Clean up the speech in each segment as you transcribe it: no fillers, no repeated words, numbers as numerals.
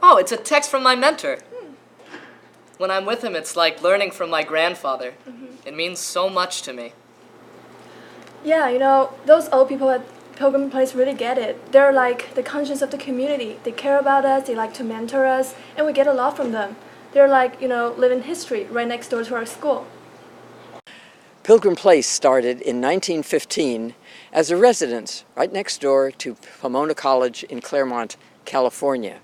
Oh, it's a text from my mentor. When I'm with him, it's like learning from my grandfather. It means so much to me. Yeah, those old people at Pilgrim Place really get it. They're like the conscience of the community. They care about us, they like to mentor us, and we get a lot from them. They're like, living history right next door to our school. Pilgrim Place started in 1915 as a residence right next door to Pomona College in Claremont, California.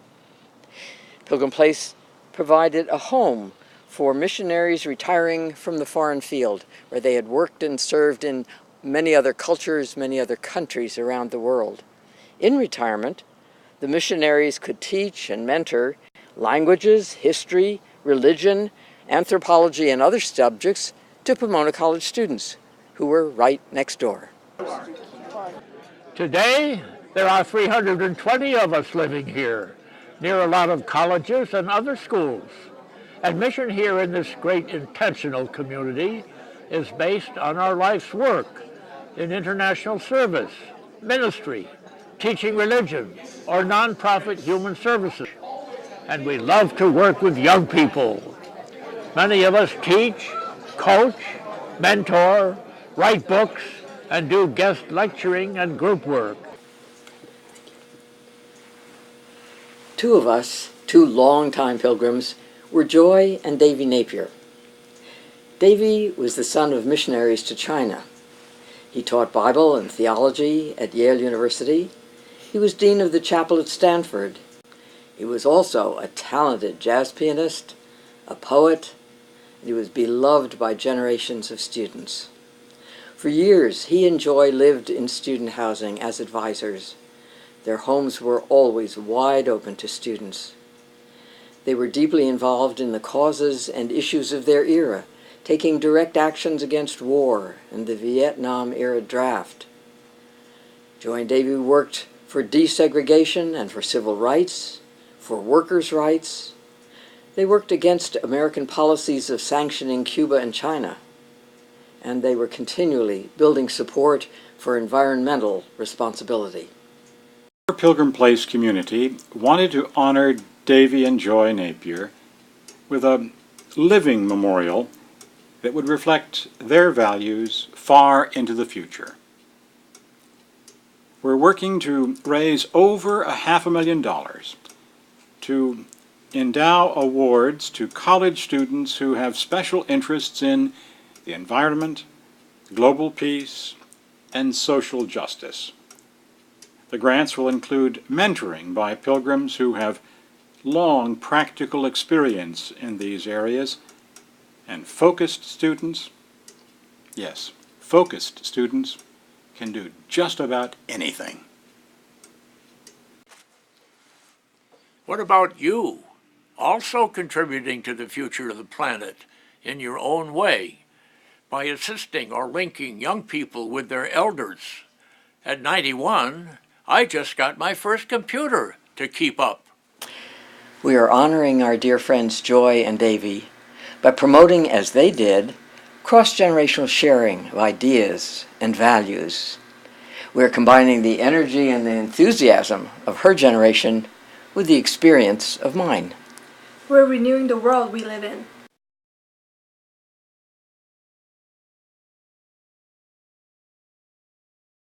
Pilgrim Place provided a home for missionaries retiring from the foreign field, where they had worked and served in many other cultures, many other countries around the world. In retirement, the missionaries could teach and mentor languages, history, religion, anthropology, and other subjects to Pomona College students who were right next door. Today, there are 320 of us living here, near a lot of colleges and other schools. Admission here in this great intentional community is based on our life's work in international service, ministry, teaching religion, or nonprofit human services. And we love to work with young people. Many of us teach, coach, mentor, write books, and do guest lecturing and group work. Two of us, two longtime pilgrims, were Joy and Davy Napier. Davy was the son of missionaries to China. He taught Bible and theology at Yale University. He was dean of the chapel at Stanford. He was also a talented jazz pianist, a poet, and he was beloved by generations of students. For years, he and Joy lived in student housing as advisors. Their homes were always wide open to students. They were deeply involved in the causes and issues of their era, taking direct actions against war and the Vietnam-era draft. Joy and Davy worked for desegregation and for civil rights, for workers' rights. They worked against American policies of sanctioning Cuba and China, and they were continually building support for environmental responsibility. Our Pilgrim Place community wanted to honor Davy and Joy Napier with a living memorial that would reflect their values far into the future. We're working to raise over $500,000 to endow awards to college students who have special interests in the environment, global peace, and social justice. The grants will include mentoring by pilgrims who have long practical experience in these areas, and focused students, yes, focused students can do just about anything. What about you? Also contributing to the future of the planet in your own way by assisting or linking young people with their elders. At 91, I just got my first computer to keep up. We are honoring our dear friends Joy and Davy by promoting, as they did, cross-generational sharing of ideas and values. We are combining the energy and the enthusiasm of her generation with the experience of mine. We're renewing the world we live in.